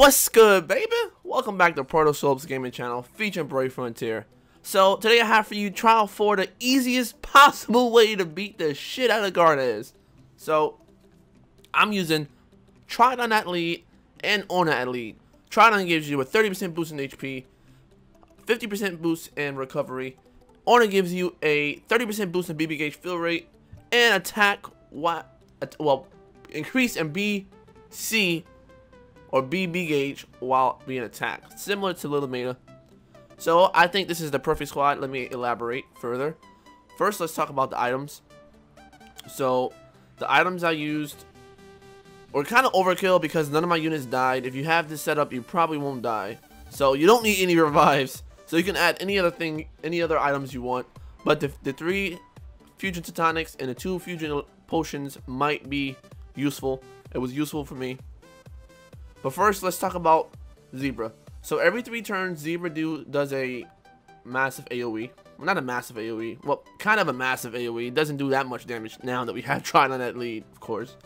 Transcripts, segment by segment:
What's good, baby? Welcome back to Protoscope's gaming channel featuring Brave Frontier. So today I have for you trial for the easiest possible way to beat the shit out of Grahdens. So I'm using Tridon at lead and Orna at lead. Tridon gives you a 30% boost in HP, 50% boost in recovery. Orna gives you a 30% boost in BB gauge fill rate and attack increase in BC or BB gauge while being attacked, similar to Little Meta. So I think this is the perfect squad. Let me elaborate further. First, let's talk about the items. So the items I used were kind of overkill because none of my units died. If you have this set up, you probably won't die. So you don't need any revives. So you can add any other items you want. But the 3 fusion tonics and the 2 fusion potions might be useful. It was useful for me. But first, let's talk about Zebra. So every 3 turns, Zebra does a massive AoE. Well, not a massive AoE. Well, kind of a massive AoE. It doesn't do that much damage now that we have Tridon at lead, of course.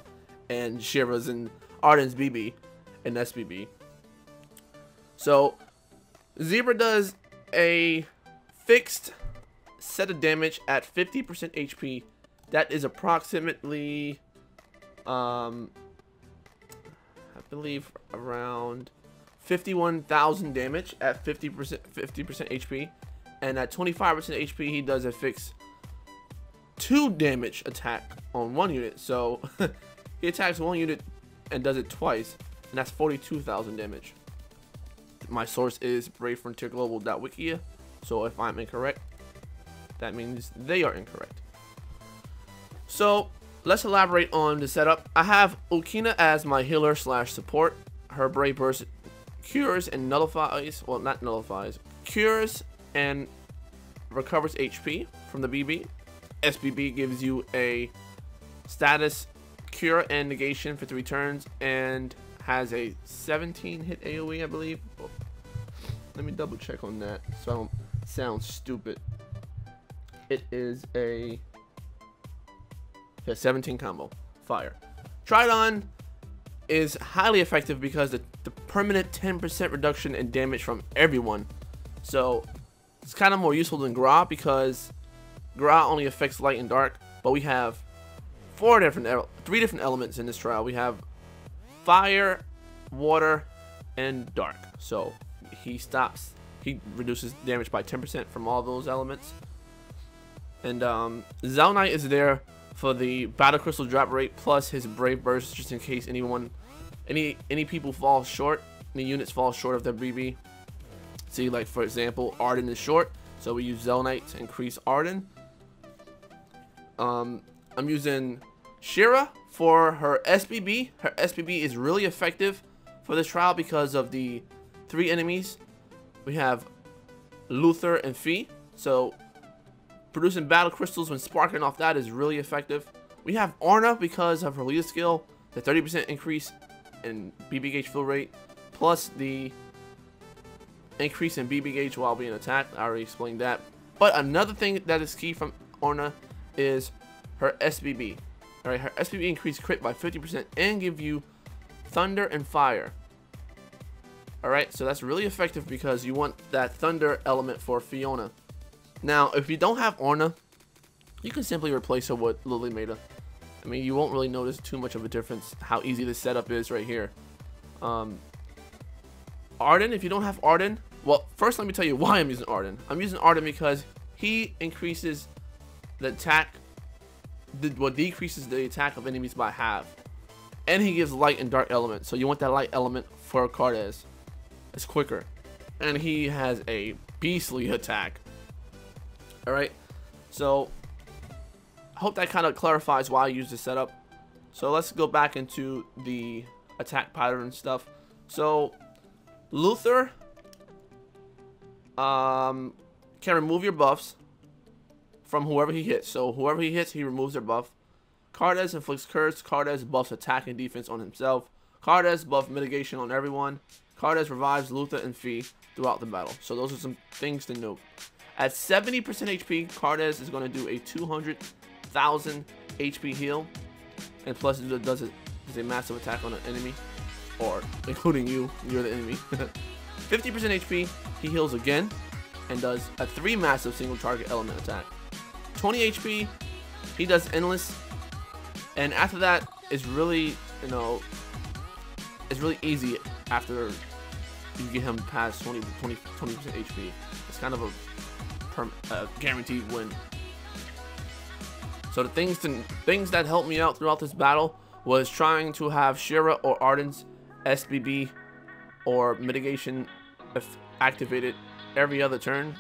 And Shira's and Arden's BB and SBB. So Zebra does a fixed set of damage at 50% HP. That is approximately I believe around 51,000 damage at 50% HP, and at 25% HP he does a fixed 2 damage attack on 1 unit. So he attacks 1 unit and does it twice, and that's 42,000 damage. My source is bravefrontierglobal.wiki, so if I'm incorrect, that means they are incorrect. So let's elaborate on the setup. I have Okina as my healer slash support. Her Brave Burst cures and nullifies, well, not nullifies, cures and recovers HP from the BB. SBB gives you a status cure and negation for 3 turns and has a 17 hit AoE, I believe. Oh, let me double check on that so I don't sound stupid. It is a 17 combo. Fire. Tridon is highly effective because the permanent 10% reduction in damage from everyone. So it's kind of more useful than Grah because Grah only affects light and dark, but we have 3 different elements in this trial. We have fire, water, and dark. So he reduces damage by 10% from all those elements. And Zelnite is there for the battle crystal drop rate plus his Brave Burst, just in case any people fall short, any units fall short of their BB. See, like for example, Arden is short, so we use Zelnite to increase Arden. I'm using Shira for her SBB. Her SBB is really effective for this trial because of the 3 enemies. We have Luther and Fee, so producing battle crystals when sparking off that is really effective. We have Orna because of her leader skill, the 30% increase in BB gauge fill rate, plus the increase in BB gauge while being attacked. I already explained that. But another thing that is key from Orna is her SBB. Alright, her SBB increase crit by 50% and give you thunder and fire. Alright, so that's really effective because you want that thunder element for Fiona. Now, if you don't have Orna, you can simply replace her with Lily Meta. I mean, you won't really notice too much of a difference how easy this setup is right here. Arden, if you don't have Arden, well, first let me tell you why I'm using Arden. I'm using Arden because he increases the attack, decreases the attack of enemies by half. And he gives light and dark element, so you want that light element for Grahdens. It's quicker. And he has a beastly attack. Alright, so I hope that kind of clarifies why I use this setup. So let's go back into the attack pattern and stuff. So Luther can remove your buffs from whoever he hits. So whoever he hits, he removes their buff. Grahdens inflicts curse. Grahdens buffs attack and defense on himself. Grahdens buff mitigation on everyone. Grahdens revives Luther and Fee throughout the battle. So those are some things to note. At 70% HP, Grahdens is going to do a 200,000 HP heal, and plus it does a massive attack on an enemy. or including you, you're the enemy. 50% HP, he heals again, and does a 3 massive single target element attack. 20 HP, he does endless, and after that, it's really, you know, it's really easy after you get him past 20% HP. It's kind of a guaranteed win. So the things that helped me out throughout this battle was trying to have Shira or Arden's SBB or mitigation activated every other turn.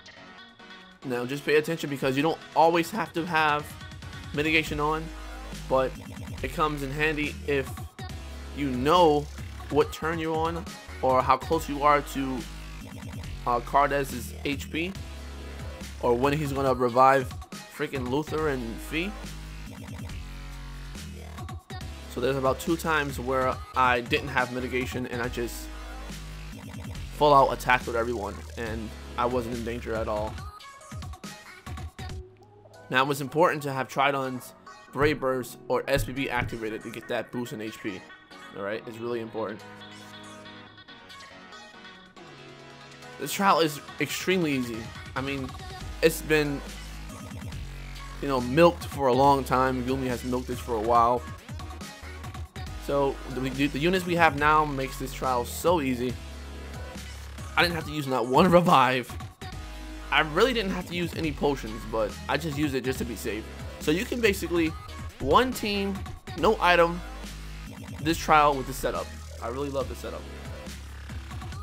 Now just pay attention because you don't always have to have mitigation on, but it comes in handy if you know what turn you're on or how close you are to Grahdens' HP, or when he's gonna revive freaking Luther and Fee. So there's about 2 times where I didn't have mitigation and I just full out attacked with everyone and I wasn't in danger at all. Now it was important to have Tridon's Brave Burst or SBB activated to get that boost in HP. Alright, it's really important. This trial is extremely easy. I mean, it's been, you know, milked for a long time. Yumi has milked this for a while. So the units we have now makes this trial so easy. I didn't have to use not one revive. I really didn't have to use any potions, but I just used it just to be safe. So you can basically one team, no item, this trial with the setup. I really love the setup.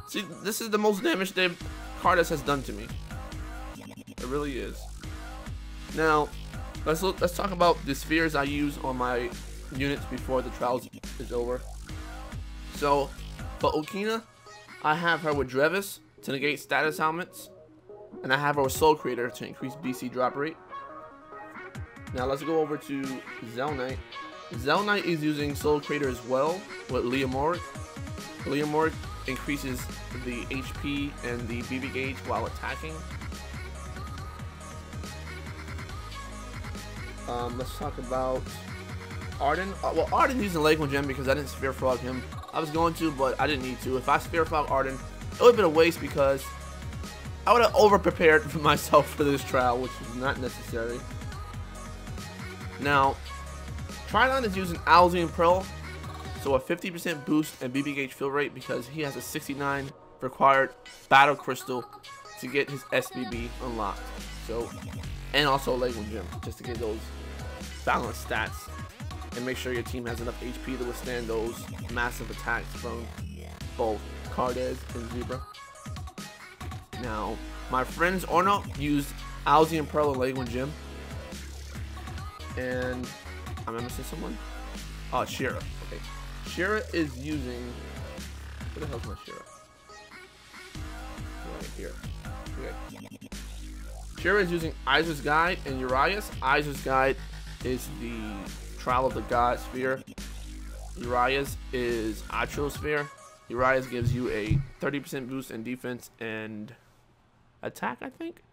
See, this is the most damage that Grahdens has done to me. It really is. Now, let's talk about the spheres I use on my units before the trial is over. So, for Okina, I have her with Drevis to negate status helmets, and I have her with Soul Creator to increase BC drop rate. Now let's go over to Zelnite. Zelnite is using Soul Creator as well with Leomoric. Leomoric increases the HP and the BB gauge while attacking. Let's talk about Arden. Well, Arden using Lake Gem because I didn't Sphere Frog him. I was going to, but I didn't need to. If I Sphere Frog Arden, it would have been a waste because I would have over prepared for myself for this trial, which is not necessary. Now, Tridon is using Alzian Pearl, so a 50% boost and BB gauge fill rate because he has a 69 required battle crystal to get his SBB unlocked. So, and also Lego Gem just to get those balanced stats and make sure your team has enough HP to withstand those massive attacks from both Grahdens and Zebra. Now, my friends Orno used Alzian Pearl and Lego Gem, and I'm missing someone. Oh, Shira. Okay, Shira is using. Where the hell's my Shira? Right here. Okay. Shira is using Izer's Guide and Urias. Izer's Guide is the Trial of the God Sphere. Urias is Atro Sphere. Urias gives you a 30% boost in defense and attack, I think,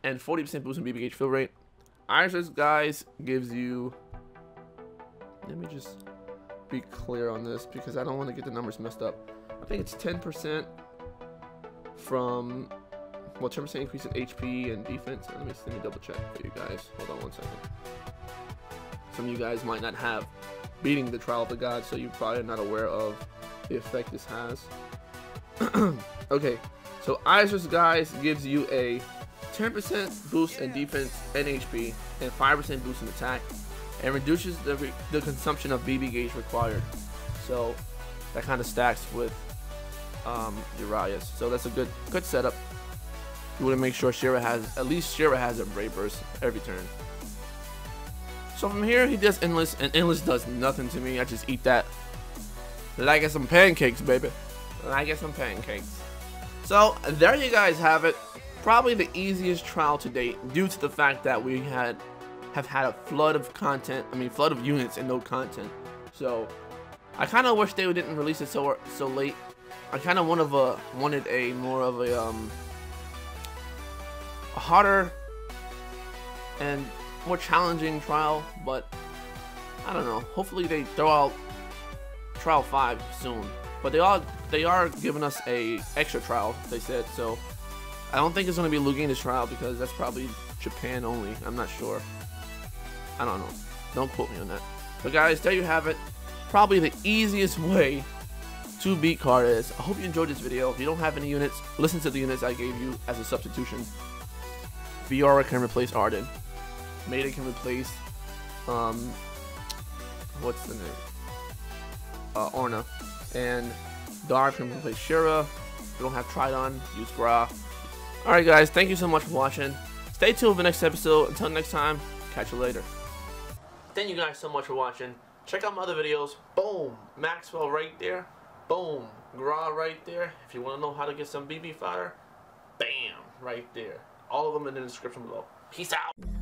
and 40% boost in BB gauge fill rate. Izer's Guide gives you. Let me just be clear on this because I don't want to get the numbers messed up. I think it's 10% from. Well, 10% increase in HP and defense. Let me double check for you guys. Hold on 1 second. Some of you guys might not have beating the Trial of the Gods, so you're probably not aware of the effect this has. Okay, so Izer's Guide gives you a 10% boost in defense and HP and 5% boost in attack, and reduces the consumption of BB gauge required. So that kind of stacks with Urias. So that's a good setup. You want to make sure Shira has, at least Shira has a Brave Burst every turn. So from here, he does Endless, and Endless does nothing to me. I just eat that like it's some pancakes, baby. Like it's some pancakes. So there you guys have it. Probably the easiest trial to date due to the fact that we have had a flood of content. I mean, flood of units and no content. So I kind of wish they didn't release it so late. I kind of wanted a more of a harder and more challenging trial, but I don't know. Hopefully they throw out trial 5 soon. But they are giving us a extra trial, they said, so I don't think it's going to be Lugine's trial because that's probably Japan only. I'm not sure. I don't know. Don't quote me on that. But guys, there you have it. Probably the easiest way to beat Grahdens. I hope you enjoyed this video. If you don't have any units, listen to the units I gave you as a substitution. Viora can replace Arden. Maida can replace what's the name? Orna. And Dark can replace Shira. If you don't have Tridon, use Gra. Alright guys, thank you so much for watching. Stay tuned for the next episode. Until next time, catch you later. Thank you guys so much for watching. Check out my other videos. Boom! Maxwell right there. Boom! Gra right there. If you want to know how to get some BB fodder, bam! Right there. All of them in the description below. Peace out!